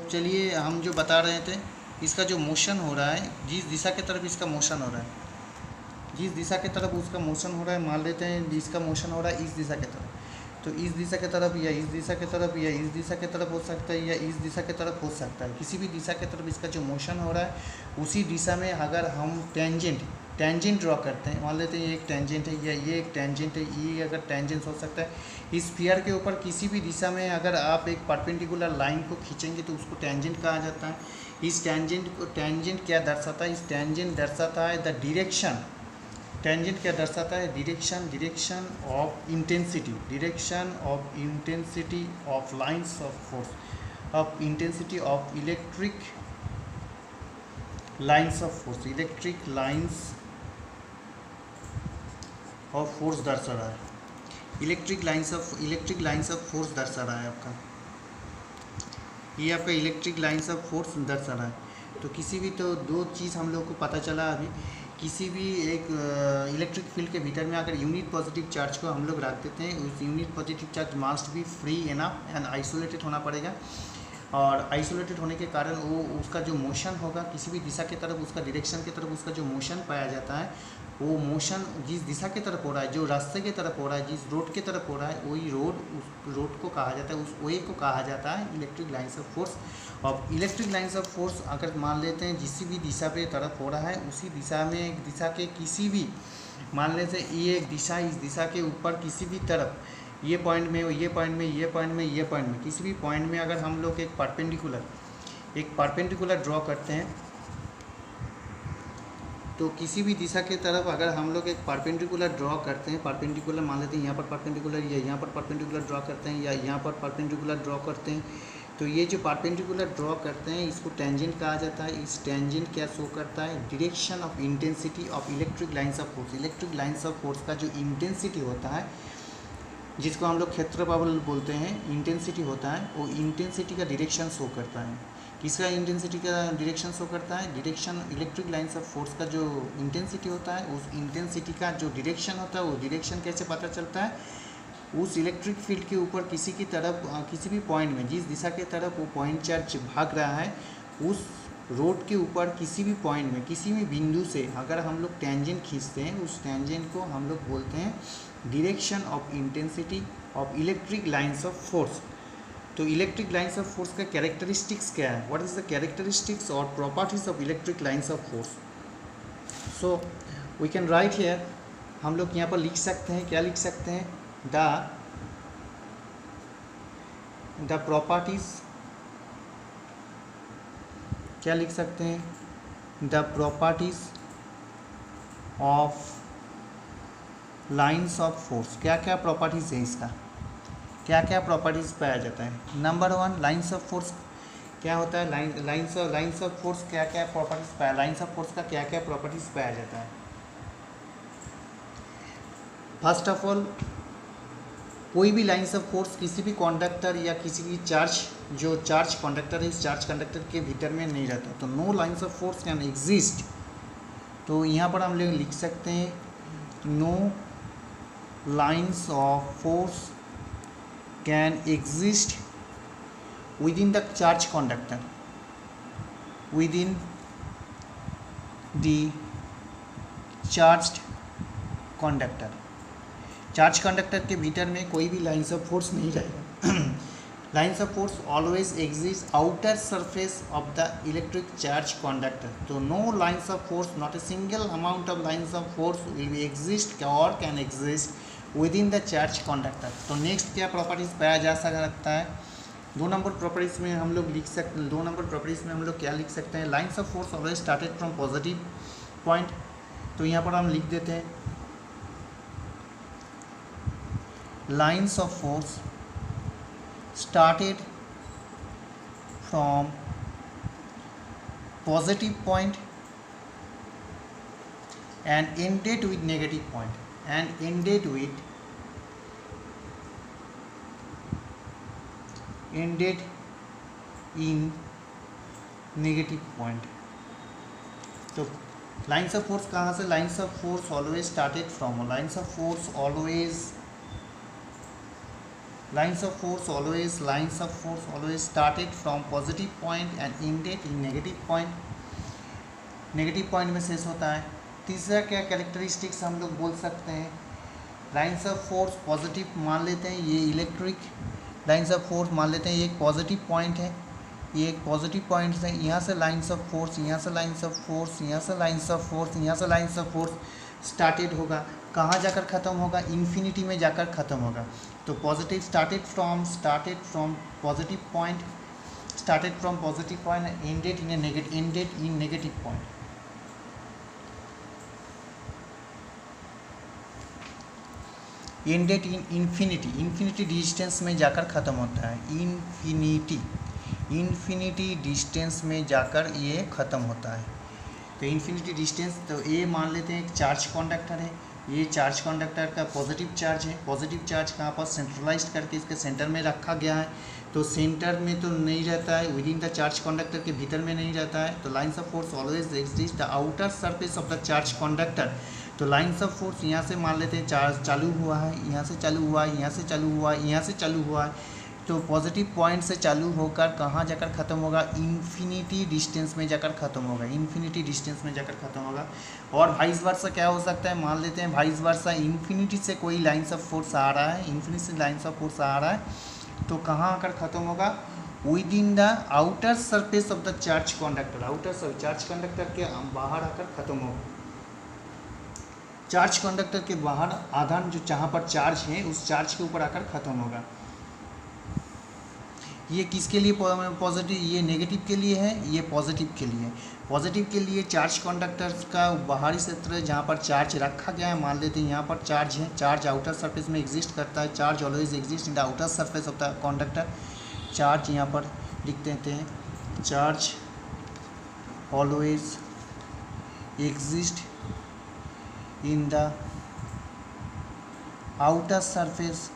चलिए हम जो बता रहे थे, इसका जो मोशन हो रहा है, जिस दिशा की तरफ इसका मोशन हो रहा है, जिस दिशा की तरफ उसका मोशन हो रहा है, मान लेते हैं जिसका मोशन हो रहा है इस दिशा की तरफ, तो इस दिशा की तरफ या इस दिशा की तरफ या इस दिशा की तरफ हो सकता है या इस दिशा की तरफ हो सकता है। किसी भी दिशा की तरफ इसका जो मोशन हो रहा है उसी दिशा में अगर हम टेंजेंट ड्रॉ करते हैं, मान लेते हैं ये एक टेंजेंट है या ये एक टेंजेंट है, ये अगर टेंजेंट हो सकता है, इस स्फीयर के ऊपर किसी भी दिशा में अगर आप एक परपेंडिकुलर लाइन को खींचेंगे तो उसको टेंजेंट कहा जाता है। इस टेंजेंट क्या दर्शाता है, इस टेंजेंट दर्शाता है द डायरेक्शन। टेंजेंट क्या दर्शाता है, direction of intensity, direction of intensity of lines of force, of intensity of electric lines of force, electric lines of force दर्शा रहा है, इलेक्ट्रिक लाइंस ऑफ फोर्स दर्शा रहा है आपका, ये आपका इलेक्ट्रिक लाइंस ऑफ फोर्स दर्शा रहा है। तो किसी भी, तो दो चीज़ हम लोग को पता चला अभी, किसी भी एक इलेक्ट्रिक फील्ड के भीतर में अगर यूनिट पॉजिटिव चार्ज को हम लोग रख देते हैं, उस unit positive charge must be free enough and isolated होना पड़ेगा, और आइसोलेटेड होने के कारण वो उसका जो मोशन होगा किसी भी दिशा की तरफ, उसका डायरेक्शन की तरफ उसका जो मोशन पाया जाता है, वो मोशन जिस दिशा की तरफ हो रहा है, जो रास्ते की तरफ हो रहा है, जिस रोड की तरफ हो रहा है, वही रोड, उस रोड को कहा जाता है, उस वे को कहा जाता है इलेक्ट्रिक लाइंस ऑफ फोर्स। और इलेक्ट्रिक लाइंस ऑफ फोर्स अगर मान लेते हैं जिस भी दिशा पे तरफ हो रहा है, उसी दिशा में एक दिशा के किसी भी, मान लेते हैं ये एक दिशा, इस दिशा के ऊपर किसी भी तरफ, ये पॉइंट में, ये पॉइंट में, ये पॉइंट में, ये पॉइंट में, किसी भी पॉइंट में अगर हम लोग एक परपेंडिकुलर ड्रॉ करते हैं, तो किसी भी दिशा की तरफ अगर हम लोग एक परपेंडिकुलर ड्रॉ करते हैं, परपेंडिकुलर मान लेते हैं यहाँ पर परपेंडिकुलर, या यहाँ पर परपेंडिकुलर ड्रॉ करते हैं, या यहाँ पर परपेंडिकुलर ड्रॉ करते हैं, तो ये जो परपेंडिकुलर ड्रॉ करते हैं इसको टेंजेंट कहा जाता है। इस टेंजेंट क्या शो करता है, direction of intensity of electric lines of force. Electric lines of force का जो इंटेंसिटी होता है, जिसको हम लोग क्षेत्रफल बोलते हैं, इंटेंसिटी होता है, वो इंटेंसिटी का डायरेक्शन शो करता है। किसका इंटेंसिटी का डायरेक्शन शो करता है, direction electric lines of force का जो इंटेंसिटी होता है, उस इंटेंसिटी का जो डायरेक्शन होता है, वो डायरेक्शन कैसे पता चलता है, उस इलेक्ट्रिक फील्ड के ऊपर किसी की तरफ, किसी भी पॉइंट में, जिस दिशा के तरफ वो पॉइंट चार्ज भाग रहा है, उस रोड के ऊपर किसी भी पॉइंट में, किसी भी बिंदु से अगर हम लोग टेंजेंट खींचते हैं, उस टेंजेंट को हम लोग बोलते हैं direction of intensity of electric lines of force. तो इलेक्ट्रिक लाइंस ऑफ फोर्स का कैरेक्टरिस्टिक्स क्या है, व्हाट इज़ द कैरेक्टरिस्टिक्स और properties of electric lines of force. So we can write here, हम लोग यहाँ पर लिख सकते हैं, क्या लिख सकते हैं, द प्रॉपर्टीज, क्या लिख सकते हैं, the properties of lines of force. क्या क्या प्रॉपर्टीज़ है इसका, क्या क्या प्रॉपर्टीज़ पाया जाता है। नंबर 1, लाइंस ऑफ फोर्स क्या होता है, लाइंस ऑफ फोर्स क्या क्या प्रॉपर्टीज़ पाया, लाइंस ऑफ फोर्स का क्या क्या प्रॉपर्टीज़ पाया जाता है। फर्स्ट ऑफ ऑल, कोई भी लाइंस ऑफ फोर्स किसी भी कंडक्टर या किसी भी चार्ज, जो चार्ज कंडक्टर है, इस चार्ज कंडक्टर के भीतर में नहीं रहता, तो no lines of force can exist. तो यहाँ पर हम लोग लिख सकते हैं, no lines of force can exist within the charge conductor, within the charged conductor। Charge conductor के भीतर में कोई भी लाइंस ऑफ फोर्स नहीं रहेगा। Lines of force always exist outer surface of the electric charge conductor. तो no lines of force, not a single amount of lines of force will be exist or can exist within the charge conductor. तो next क्या properties पाया जा सकता है, 2 number properties में हम लोग लिख सकते हैं, 2 नंबर प्रॉपर्टीज़ में हम लोग क्या लिख सकते हैं, lines of force always started from positive point. तो यहाँ पर हम लिख देते हैं, lines of force started from positive point and ended with negative point, and ended in negative point. तो लाइंस ऑफ फोर्स कहाँ से, lines of force always started from, lines of force always Lines of force always started from positive point and ended in negative point, negative point में शेष होता है। तीसरा क्या characteristics हम लोग बोल सकते हैं, लाइन्स ऑफ फोर्स पॉजिटिव मान लेते हैं, ये इलेक्ट्रिक लाइन्स ऑफ फोर्स मान लेते हैं, ये एक पॉजिटिव पॉइंट है, ये एक पॉजिटिव पॉइंट है। यहाँ से लाइन्स ऑफ फोर्स, यहाँ से लाइन्स ऑफ फोर्स, यहाँ से लाइन्स ऑफ फोर्स, यहाँ से लाइन्स ऑफ फोर्स स्टार्टेड होगा, कहाँ जाकर ख़त्म होगा, इन्फिनिटी में जाकर ख़त्म होगा। तो positive started from positive point, started from positive point and ended in negative point. Ended in infinity distance में जाकर ख़त्म होता है, इन्फिनिटी डिस्टेंस में जाकर ये ख़त्म होता है। तो इन्फिनिटी डिस्टेंस, तो ये मान लेते हैं एक चार्ज कंडक्टर है, ये चार्ज कंडक्टर का पॉजिटिव चार्ज है, पॉजिटिव चार्ज कहाँ पर सेंट्रलाइज्ड करके इसके सेंटर में रखा गया है। तो सेंटर में तो नहीं रहता है, with in the charge conductor के भीतर में नहीं रहता है। तो lines of force always exist the outer surface of the charge conductor. तो लाइन्स ऑफ फोर्स यहाँ से मान लेते हैं चार्ज चालू हुआ है, यहाँ से चालू हुआ है, यहाँ से चालू हुआ है, यहाँ से चालू हुआ है। तो पॉजिटिव पॉइंट से चालू होकर कहाँ जाकर ख़त्म होगा, इन्फिनिटी डिस्टेंस में जाकर ख़त्म होगा, इन्फिनिटी डिस्टेंस में जाकर ख़त्म होगा। और वाइस वर्सा क्या हो सकता है, मान लेते हैं वाइस वर्सा इन्फिनिटी से कोई लाइन्स ऑफ फोर्स आ रहा है, इन्फिनिटी से लाइन्स ऑफ फोर्स आ रहा है, तो कहाँ आकर ख़त्म होगा, with in the outer surface of the charge conductor, charge conductor के बाहर आकर ख़त्म होगा। चार्ज कंडक्टर के बाहर आधान जो जहाँ पर चार्ज है उस चार्ज के ऊपर आकर ख़त्म होगा। ये किसके लिए पॉजिटिव, ये नेगेटिव के लिए है, ये पॉजिटिव के लिए। पॉजिटिव के लिए चार्ज कंडक्टर का बाहरी क्षेत्र जहाँ पर चार्ज रखा गया है, मान लेते हैं यहाँ पर चार्ज है, चार्ज आउटर सरफेस में एग्जिस्ट करता है, charge always exist in the outer surface of the conductor. Charge यहाँ पर लिख देते हैं, charge always exist in the outer surface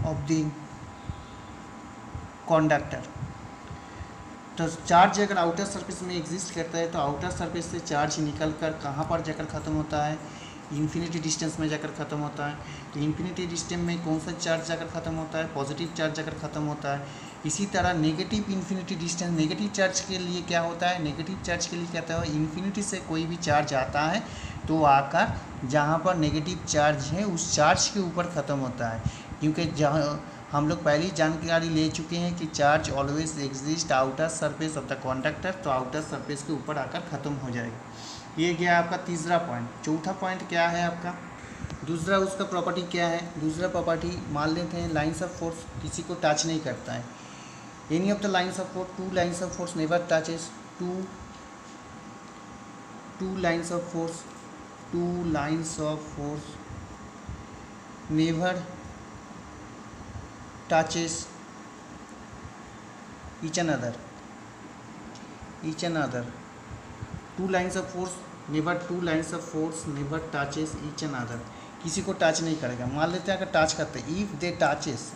of the conductor. तो चार्ज अगर आउटर सरफेस में एग्जिस्ट करता है तो आउटर सरफेस से चार्ज निकल कर कहाँ पर जाकर ख़त्म होता है, इन्फिनिटी डिस्टेंस में जाकर ख़त्म होता है। तो इन्फिनिटी डिस्टेंस में कौन सा चार्ज जाकर ख़त्म होता है, पॉजिटिव चार्ज जाकर ख़त्म होता है। इसी तरह negative infinity distance, negative charge के लिए क्या होता है, नेगेटिव चार्ज के लिए कहता है इन्फिनिटी से कोई भी चार्ज आता है तो आकर जहाँ पर नेगेटिव चार्ज है उस चार्ज के ऊपर ख़त्म होता है, क्योंकि जहाँ हम लोग पहली जानकारी ले चुके हैं कि charge always exist outer surface of the conductor, तो आउटर सरफेस के ऊपर आकर ख़त्म हो जाएगा। ये गया आपका तीसरा पॉइंट। चौथा पॉइंट क्या है आपका, दूसरा उसका प्रॉपर्टी क्या है, दूसरा प्रॉपर्टी मान लेते हैं लाइन्स ऑफ फोर्स किसी को टच नहीं करता है। Any of the lines of force, two lines of force never touches, two lines of force never touches each another. Two lines of force never touches each another. किसी को touch नहीं करेगा। मान लेते हैं अगर टच करते हैं, if they touches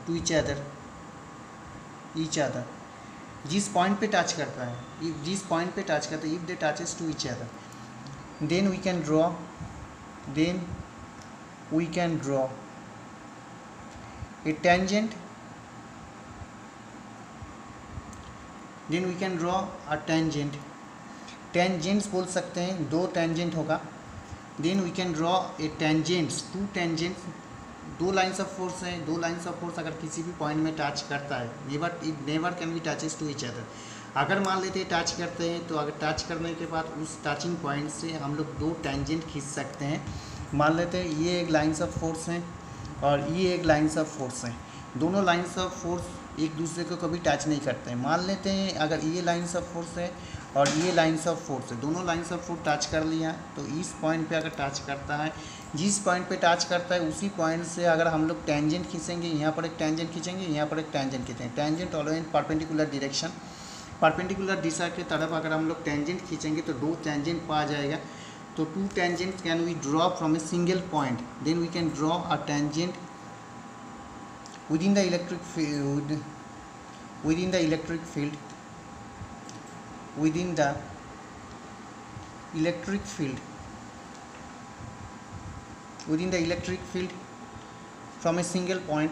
to each other, जिस पॉइंट पे टच करता है, if they touches to each other, then we can draw a tangent, tangents बोल सकते हैं, दो टेंजेंट होगा। then we can draw a tangents, दो लाइन्स ऑफ फोर्स हैं, दो लाइन्स ऑफ फोर्स अगर किसी भी पॉइंट में टच करता है, never can be touches to each other. अगर मान लेते हैं टच करते हैं तो अगर टच करने के बाद उस टचिंग पॉइंट से हम लोग दो टेंजेंट खींच सकते हैं। मान लेते हैं ये एक लाइन्स ऑफ फोर्स है और ये एक लाइन्स ऑफ फोर्स है, दोनों लाइन्स ऑफ फोर्स एक दूसरे को कभी टच नहीं करते हैं। मान लेते हैं अगर ये लाइन्स ऑफ फोर्स है और ये लाइन्स ऑफ फोर्स है, दोनों लाइन्स ऑफ फोर्स टच कर लिया, तो इस पॉइंट पे अगर टच करता है, जिस पॉइंट पे टच करता है उसी पॉइंट से अगर हम लोग टेंजेंट खींचेंगे, यहाँ पर एक टेंजेंट खींचेंगे, यहाँ पर एक टेंजेंट खींचेंगे, tangent always perpendicular direction, perpendicular दिशा के तरफ अगर हम लोग टेंजेंट खींचेंगे तो दो टेंजेंट पा जाएगा। तो two tangent can we draw from a single point, then we can draw a tangent within the electric field, within the electric field from a single point